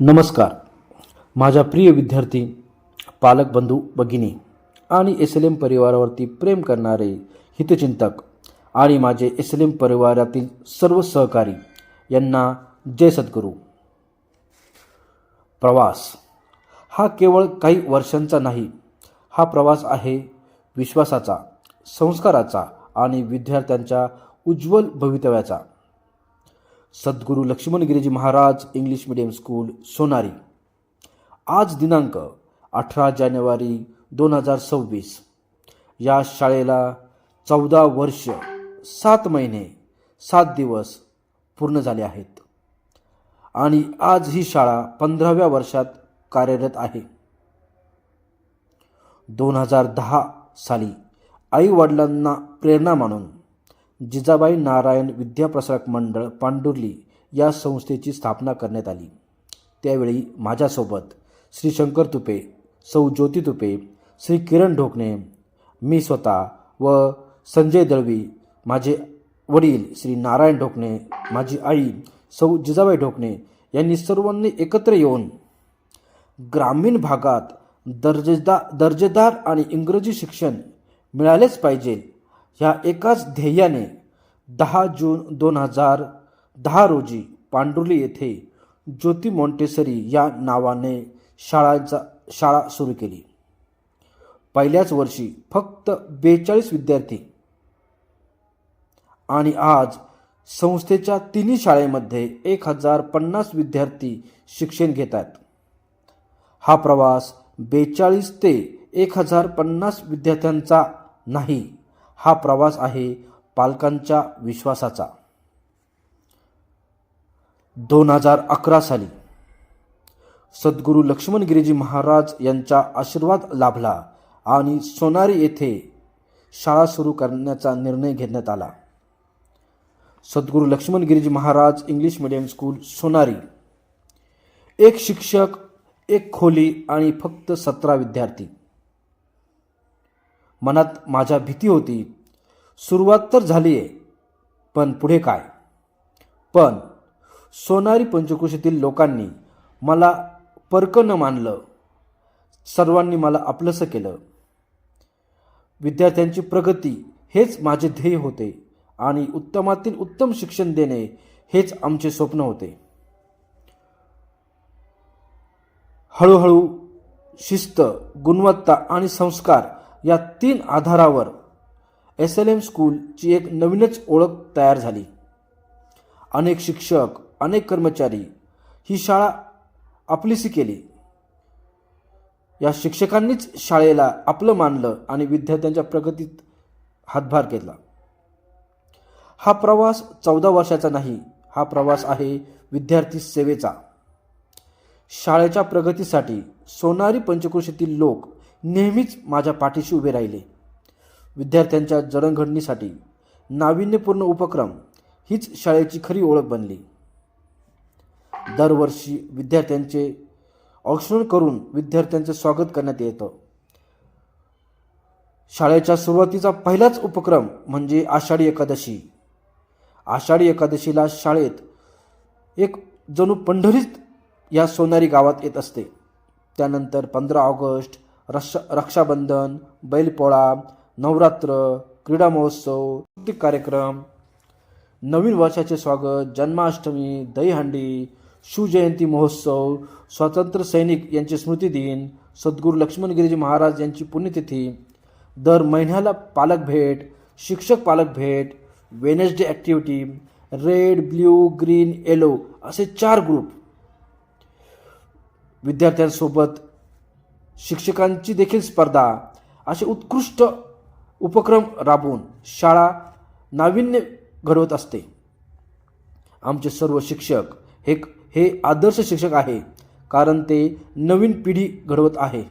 नमस्कार. माझ्या प्रिय विद्यार्थी, पालक बंधू भगिनी आणि SLM परिवारावरती प्रेम करणारे हितचिंतक आणि माझे SLM परिवारातील सर्व सहकारी यांना जय सद्गुरू. प्रवास हा केवळ काही वर्षांचा नाही, हा प्रवास आहे विश्वासाचा, संस्काराचा आणि विद्यार्थ्यांच्या उज्ज्वल भवितव्याचा. Sadguru Lakshmangiriji Maharaj English medium school Sonari. आज दिनांक 18 जानेवारी 2026. या शाळेला 14 वर्ष 7 महिने 7 दिवस पूर्ण झाले आहेत आणि आज ही शाळा 15व्या वर्षात कार्यरत आहे. 2010 साली आई वडिलांना प्रेरणा मानून जिजाबाई नारायण विद्याप्रसारक मंडळ पांडुर्ली या संस्थेची स्थापना करण्यात आली. त्यावेळी माझ्यासोबत श्री शंकर तुपे, सौ ज्योती तुपे, श्री किरण ढोकणे, मी स्वतः व संजय दळवी, माझे वडील श्री नारायण ढोकणे, माझी आई सौ जिजाबाई ढोकणे यांनी सर्वांनी एकत्र येऊन ग्रामीण भागात दर्जेदार आणि इंग्रजी शिक्षण मिळालेच पाहिजे ह्या एकाच ध्येयाने 10 जून 2010 रोजी पांडुर्ली येथे ज्योती मॉन्टेसरी या नावाने शाळा सुरू केली. पहिल्याच वर्षी फक्त 42 विद्यार्थी आणि आज संस्थेच्या तिन्ही शाळेमध्ये 1050 विद्यार्थी शिक्षण घेतात. हा प्रवास 42 ते 1050 विद्यार्थ्यांचा नाही, हा प्रवास आहे पालकांच्या विश्वासाचा. 2011 साली सद्गुरू लक्ष्मणगिरीजी महाराज यांचा आशीर्वाद लाभला आणि सोनारी येथे शाळा सुरू करण्याचा निर्णय घेण्यात आला. Sadguru Lakshmangiriji Maharaj English medium school Sonari. एक शिक्षक, एक खोली आणि फक्त 17 विद्यार्थी. मनात माझ्या भीती होती. सुरुवात तर झाली आहे, पण पुढे काय? पण सोनारी पंचक्रोशीतील लोकांनी मला परकं न मानलं. सर्वांनी मला आपलंसं केलं. विद्यार्थ्यांची प्रगती हेच माझे ध्येय होते आणि उत्तमातील उत्तम शिक्षण देणे हेच आमचे स्वप्न होते. हळूहळू शिस्त, गुणवत्ता आणि संस्कार या 3 आधारावर SLM स्कूलची एक नवीनच ओळख तयार झाली. अनेक शिक्षक, अनेक कर्मचारी ही शाळा आपलीशी केली. या शिक्षकांनीच शाळेला आपलं मानलं आणि विद्यार्थ्यांच्या प्रगतीत हातभार घेतला. हा प्रवास 14 वर्षाचा नाही, हा प्रवास आहे विद्यार्थी सेवेचा. शाळेच्या प्रगतीसाठी सोनारी पंचक्रोशीतील लोक नेहमीच माझ्या पाठीशी उभे राहिले. विद्यार्थ्यांच्या जडणघडणीसाठी नाविन्यपूर्ण उपक्रम हीच शाळेची खरी ओळख बनली. दरवर्षी विद्यार्थ्यांचे औक्षण करून विद्यार्थ्यांचे स्वागत करण्यात येतं. शाळेच्या सुरुवातीचा पहिलाच उपक्रम म्हणजे आषाढी एकादशी. आषाढी एकादशीला शाळेत एक जणू पंढरीत या सोनारी गावात येत असते. त्यानंतर 15 ऑगस्ट, रक्षाबंधन, बैलपोळा, नवरात्र, क्रीडा महोत्सव, सांस्कृतिक कार्यक्रम, नवीन वर्षाचे स्वागत, जन्माष्टमी, दहीहंडी, शिवजयंती महोत्सव, स्वातंत्र्य सैनिक यांचे स्मृतिदिन, सद्गुरू लक्ष्मणगिरीजी महाराज यांची पुण्यतिथी, दर महिन्याला पालक भेट, शिक्षक पालक भेट, Wednesday activity, red, blue, green, yellow असे 4 ग्रुप. विद्यार्थ्यांसोबत शिक्षकांची देखील स्पर्धा, असे उत्कृष्ट उपक्रम राबवून शाळा नाविन्य घडवत असते. आमचे सर्व शिक्षक हे आदर्श शिक्षक आहे, कारण ते नवीन पिढी घडवत आहे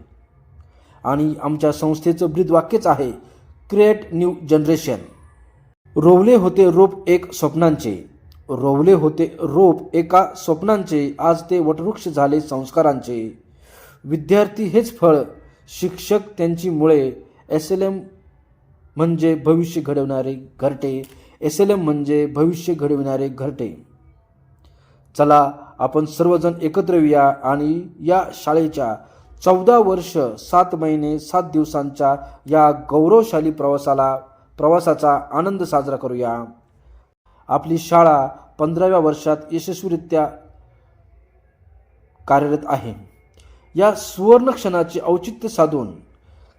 आणि आमच्या संस्थेचं ब्रीदवाक्यच आहे, क्रिएट न्यू जनरेशन. रोवले होते रोप एक स्वप्नांचे, रोवले होते रोप एका स्वप्नांचे, आज ते वटवृक्ष झाले संस्कारांचे. विद्यार्थी हेच फळ, शिक्षक त्यांची मुळे. SLM म्हणजे भविष्य घडवणारे घरटे. SLM म्हणजे भविष्य घडविणारे घरटे. चला आपण सर्वजण एकत्र येऊया आणि या शाळेच्या 14 वर्ष 7 महिने 7 दिवसांच्या या गौरवशाली प्रवासाचा आनंद साजरा करूया. आपली शाळा 15व्या वर्षात यशस्वीरित्या कार्यरत आहे. या सुवर्ण क्षणाचे औचित्य साधून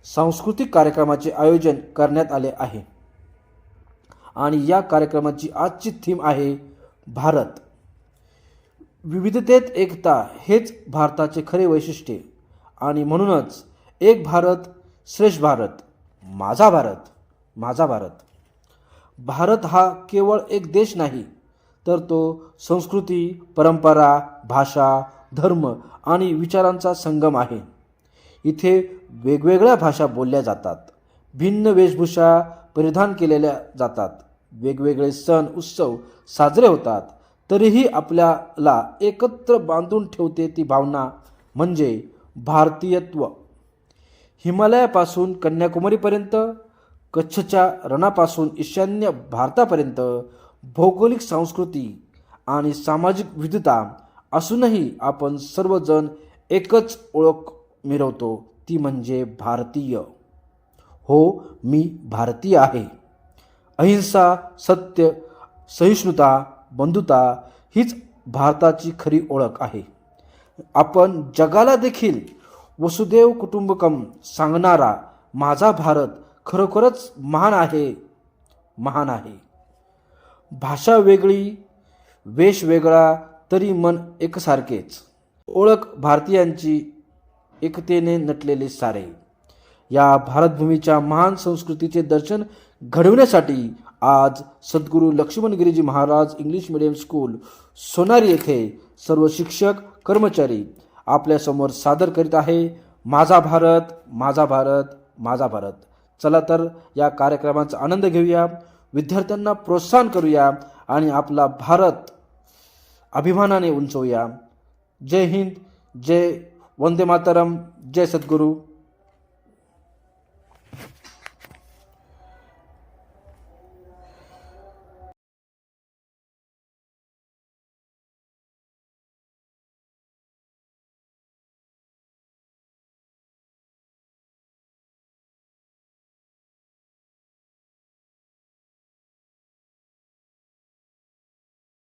सांस्कृतिक कार्यक्रमाचे आयोजन करण्यात आले आहे आणि या कार्यक्रमाची आजची थीम आहे भारत. विविधतेत एकता हेच भारताचे खरे वैशिष्ट्य आणि म्हणूनच एक भारत श्रेष्ठ भारत, माझा भारत, माझा भारत. भारत हा केवळ एक देश नाही, तर तो संस्कृती, परंपरा, भाषा, धर्म आणि विचारांचा संगम आहे. इथे वेगवेगळ्या भाषा बोलल्या जातात, भिन्न वेशभूषा परिधान केलेल्या जातात, वेगवेगळे सण उत्सव साजरे होतात. तरीही आपल्याला एकत्र बांधून ठेवते ती भावना म्हणजे भारतीयत्व. हिमालयापासून कन्याकुमारीपर्यंत, कच्छच्या रणापासून ईशान्य भारतापर्यंत भौगोलिक संस्कृती आणि सामाजिक विविधता असूनही आपण सर्वजण एकच ओळख मिरवतो, ती म्हणजे भारतीय. हो, मी भारतीय आहे. अहिंसा, सत्य, सहिष्णुता, बंधुता हीच भारताची खरी ओळख आहे. आपण जगाला देखील वसुदैव कुटुंबकम सांगणारा माझा भारत खरोखरच महान आहे, महान आहे. भाषा वेगळी, वेश वेगळा, तरी मन एकसारखेच. ओळख भारतीयांची, एकतेने नटलेले सारे. या भारतभूमीच्या महान संस्कृतीचे दर्शन घडविण्यासाठी आज Sadguru Lakshmangiriji Maharaj English medium school Sonari येथे सर्व शिक्षक कर्मचारी आपल्यासमोर सादर करीत आहे माझा भारत, माझा भारत, माझा भारत. चला तर या कार्यक्रमाचा आनंद घेऊया, विद्यार्थ्यांना प्रोत्साहन करूया आणि आपला भारत अभिमानाने उंचवूया. जय हिंद, जय वंदे मातरम, जय सद्गुरू.